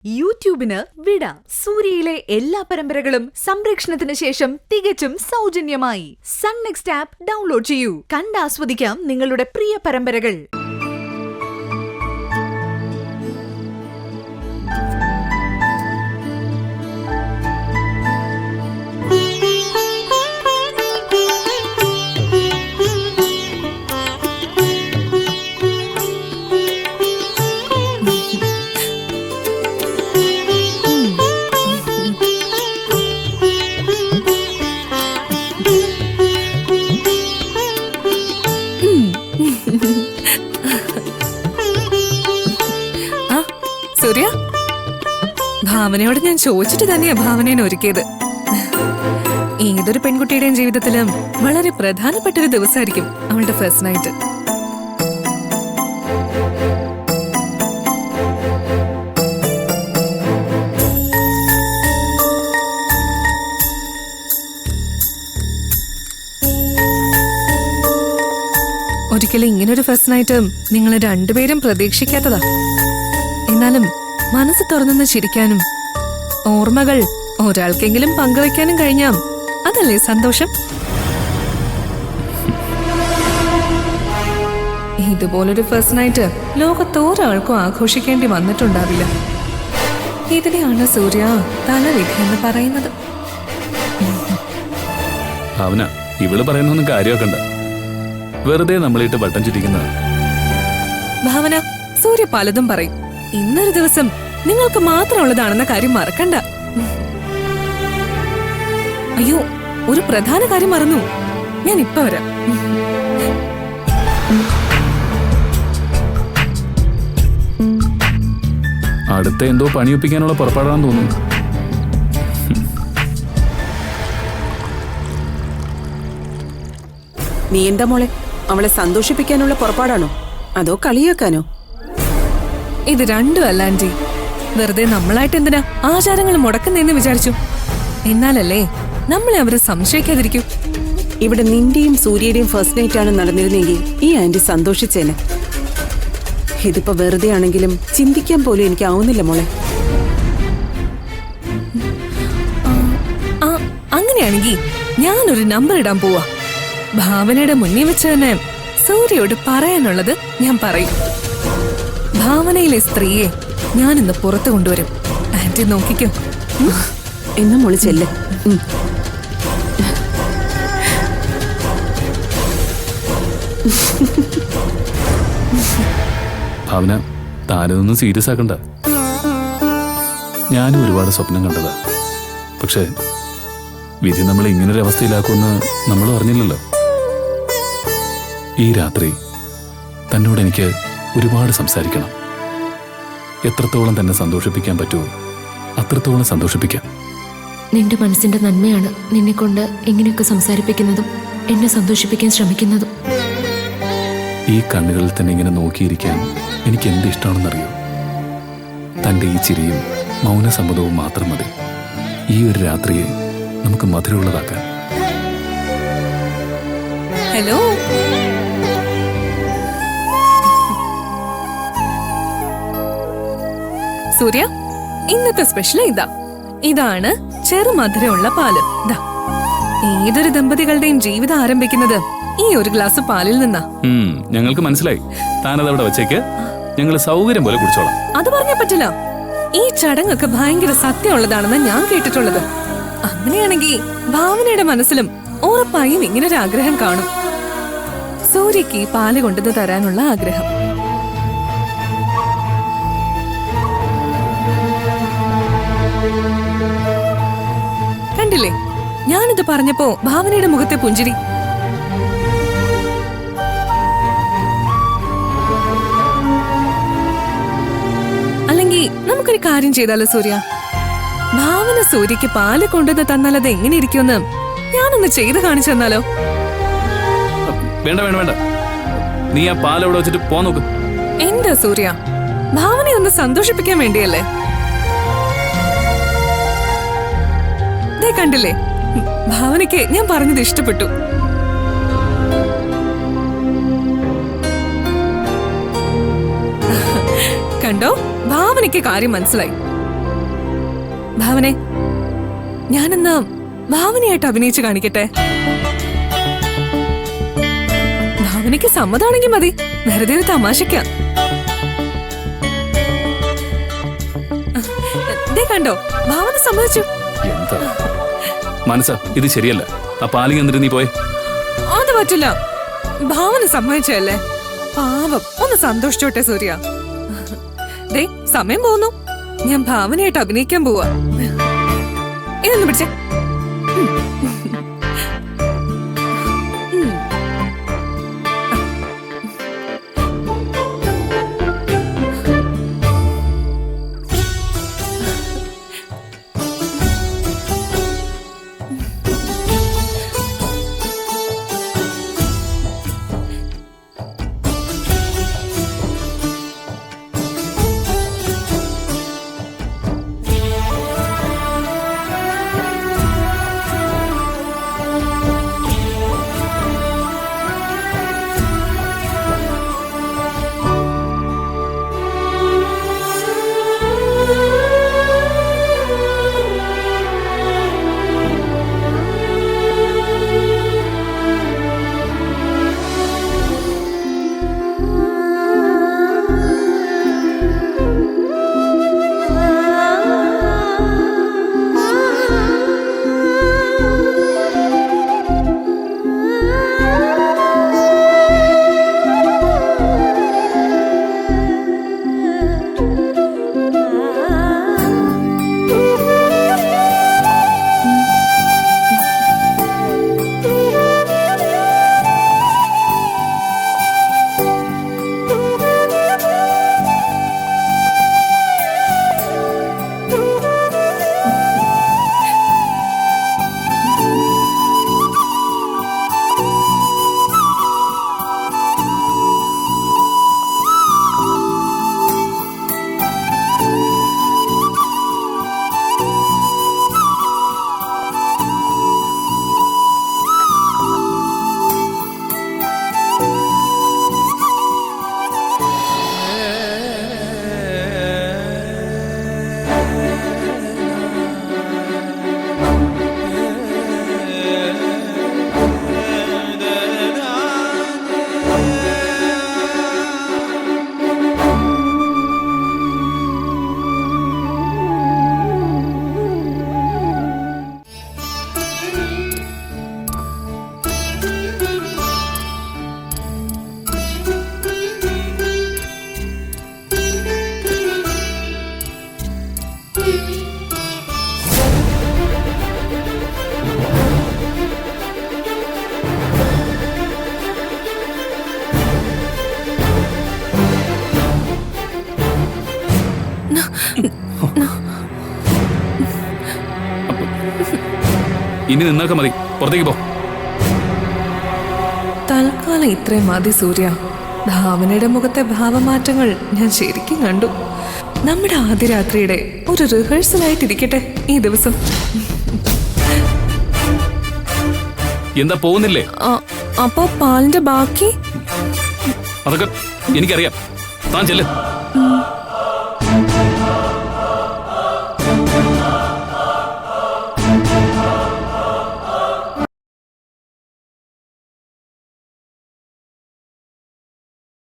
യൂട്യൂബിന് വിട. സൂര്യയിലെ എല്ലാ പരമ്പരകളും സംരക്ഷണത്തിന് ശേഷം തികച്ചും സൗജന്യമായി സൺ നെക്സ്റ്റ് ആപ്പ് ഡൗൺലോഡ് ചെയ്യൂ. കണ്ടാസ്വദിക്കാം നിങ്ങളുടെ പ്രിയ പരമ്പരകൾ. സൂര്യ, ഭാവനയോട് ഞാൻ ചോദിച്ചിട്ട് തന്നെയാ ഭാവനയെ ഒരുക്കിയത്. ഏതൊരു പെൺകുട്ടിയുടെയും ജീവിതത്തിലും വളരെ പ്രധാനപ്പെട്ട ഒരു ദിവസമായിരിക്കും അവളുടെ ഫസ്റ്റ് നൈറ്റ്. ഒരിക്കലും ഇങ്ങനൊരു ഫസ്റ്റ് നൈറ്റ് നിങ്ങൾ രണ്ടുപേരും പ്രതീക്ഷിക്കാത്തതാ. എന്നാലും മനസ്സ് തുറന്നു ചിരിക്കാനും ഓർമ്മകൾ ഒരാൾക്കെങ്കിലും പങ്കുവയ്ക്കാനും കഴിഞ്ഞാം, അതല്ലേ സന്തോഷം? ഇതുപോലൊരു ഫസ്റ്റ് നൈറ്റ് ലോകത്തോരാൾക്കും ആഘോഷിക്കേണ്ടി വന്നിട്ടുണ്ടാവില്ല. ഇതിനെയാണ് സൂര്യ തലവിധി എന്ന് പറയുന്നത്. ഭാവന, ഇവള് പറയുന്നൊന്നും കാര്യമാക്കണ്ട, വെറുതെ നമ്മളിട്ട് വട്ടം ചുറ്റിക്കുന്നത്. ഭാവന, സൂര്യ പലതും പറയും. ഇന്നൊരു ദിവസം നിങ്ങൾക്ക് മാത്രമുള്ളതാണെന്ന കാര്യം മറക്കണ്ട. അയ്യോ, ഒരു പ്രധാന കാര്യം മറന്നു. ഞാൻ ഇപ്പൊ വരാം. അടുത്ത എന്തോ പണിയൊപ്പിക്കാനുള്ള പുറപ്പാടാണെന്ന് തോന്നുന്നു. നീ എന്താ മോളെ, അവളെ സന്തോഷിപ്പിക്കാനുള്ള പുറപ്പാടാണോ അതോ കളിയാക്കാനോ? ഇത് രണ്ടും അല്ല ആന്റി. വെറുതെ നമ്മളായിട്ട് എന്തിനാ ആചാരങ്ങൾ മുടക്കുന്നതെന്ന് വിചാരിച്ചു. എന്നാലല്ലേ നമ്മളെ അവര് സംശയിക്കാതിരിക്കൂ. ഇവിടെ നിന്റെയും സൂര്യയുടെയും ഫസ്റ്റ് നൈറ്റ് ആണ് നടന്നിരുന്നെങ്കിൽ ഈ ആന്റി സന്തോഷിച്ചേനെ. ഇതിപ്പോ വെറുതെ ആണെങ്കിലും ചിന്തിക്കാൻ പോലും എനിക്ക് ആവുന്നില്ല മോളെ. അങ്ങനെയാണെങ്കിൽ ഞാനൊരു നമ്പർ ഇടാൻ പോവാ. ഭാവനയുടെ മുന്നിൽ വെച്ച് തന്നെ സൂര്യയോട് പറയാനുള്ളത് ഞാൻ പറയും. ഭാവനയിലെ സ്ത്രീയെ ഞാൻ ഇന്ന് പുറത്തു കൊണ്ടുവരും. ആന്റി നോക്കിക്കോ. എന്നാ മോള് ചെല്ല്. ഭാവന, താനൊന്നും സീരിയസ് ആക്കണ്ട. ഞാനും ഒരുപാട് സ്വപ്നം കണ്ടതാ. പക്ഷെ വിധി നമ്മളെ ഇങ്ങനൊരു അവസ്ഥയിലാക്കുമെന്ന് നമ്മൾ അറിഞ്ഞില്ലല്ലോ. ഈ രാത്രി തന്നോട് എനിക്ക് ഒരുപാട് സംസാരിക്കണം. എത്രത്തോളം തന്നെ സന്തോഷിപ്പിക്കാൻ പറ്റുമോ അത്രത്തോളം സന്തോഷിപ്പിക്കാം. നിന്റെ മനസ്സിന്റെ നന്മയാണ് നിന്നെ കൊണ്ട് ഇങ്ങനെയൊക്കെ സംസാരിപ്പിക്കുന്നതും എന്നെ സന്തോഷിപ്പിക്കാൻ ശ്രമിക്കുന്നതും. ഈ കണ്ണുകളിൽ തന്നെ ഇങ്ങനെ നോക്കിയിരിക്കാൻ എനിക്ക് എന്ത് ഇഷ്ടമാണെന്നറിയോ? തൻ്റെ ഈ ചിരിയും മൗനസമ്മതവും മാത്രം മതി ഈ ഒരു രാത്രിയെ നമുക്ക് മധുരമുള്ളതാക്കാൻ. ഹലോ, സൂര്യ, ഇന്നത്തെ സ്പെഷ്യൽ ഇതാണ് ചെറുമധുരമുള്ള പാല്. ഏതൊരു ദമ്പതികളുടെയും ജീവിതം ആരംഭിക്കുന്നത് ഈ ഒരു ഗ്ലാസ് പാലിൽ നിന്നാ. ഞങ്ങൾക്ക് മനസ്സിലായി. താനതവിടെ വെച്ചേക്ക്, ഞങ്ങൾ സൗകര്യം പോലെ കുടിച്ചോളാം. അത് പറഞ്ഞാ പറ്റില്ല. ഈ ചടങ്ങൊക്കെ ഭയങ്കര സത്യമുള്ളതാണെന്ന് ഞാൻ കേട്ടിട്ടുള്ളത്. അങ്ങനെയാണെങ്കിൽ ഭാവനയുടെ മനസ്സിലും ഉറപ്പായും ഇങ്ങനൊരു ആഗ്രഹം കാണും. സൂര്യക്ക് പാല് കൊണ്ടുവന്ന് തരാനുള്ള ആഗ്രഹം. കണ്ടില്ലേ, ഞാനിത് പറഞ്ഞപ്പോ ഭാവനയുടെ മുഖത്തെ പുഞ്ചിരി. അല്ലെങ്കിൽ നമുക്കൊരു കാര്യം ചെയ്താലോ സൂര്യ? ഭാവന സൂര്യക്ക് പാല് കൊണ്ടുവന്ന് തന്നാൽ അത് എങ്ങനെ ഇരിക്കുമെന്ന് ഞാനൊന്ന് ചെയ്ത് കാണിച്ചു തന്നാലോ? വേണ്ട വേണ്ട വേണ്ട, നീ ആ പാൽ അവിടെ വെച്ചിട്ട് പോ നോക്ക്. എന്താ സൂര്യ, ഭാവനയെ ഒന്ന് സന്തോഷിപ്പിക്കാൻ വേണ്ടിയല്ലേ? കണ്ടില്ലേ, ഭാവനയ്ക്ക് ഞാൻ പറഞ്ഞത് ഇഷ്ടപ്പെട്ടു. കണ്ടോ, ഭാവനയ്ക്ക് കാര്യം മനസ്സിലായി. ഭാവനെ, ഞാനെന്നാ ഭാവനയായിട്ട് അഭിനയിച്ച് കാണിക്കട്ടെ. ഭാവനയ്ക്ക് സമ്മതാണെങ്കിൽ മതി, വെറുതെ ഒരു തമാശയ്ക്കാ. ദേ കണ്ടോ, ഭാവന സമ്മതിച്ചു. എന്താ മനസ്സാ, ഇത് ശരിയല്ല. ആ പാലിങ് എന്നിട്ട് നീ പോയെ. അത് പറ്റില്ല, ഭാവന സമ്മതിച്ചല്ലേ. പാവം, ഒന്ന് സന്തോഷിച്ചോട്ടെ സൂര്യ. ദേ സമയം പോകുന്നു, ഞാൻ ഭാവനയായിട്ട് അഭിനയിക്കാൻ പോവാ. ഇതൊന്ന് പിടിച്ചേ. ഇനി നിന്നൊക്കെ മതി, പുറത്തേക്ക് പോ. തൽക്കാലം ഇത്രയും മതി സൂര്യ. ഭാവനയുടെ മുഖത്തെ ഭാവമാറ്റങ്ങൾ ഞാൻ ശരിക്കും കണ്ടു. നമ്മുടെ ആദ്യ രാത്രിയുടെ ഒരു റിഹേഴ്സലായിട്ടിരിക്കട്ടെ ഈ ദിവസം. എന്താ പോകുന്നില്ലേ? അപ്പൊ പാലിന്റെ ബാക്കി അതൊക്കെ എനിക്കറിയാം. താൻ ചെല്ല്.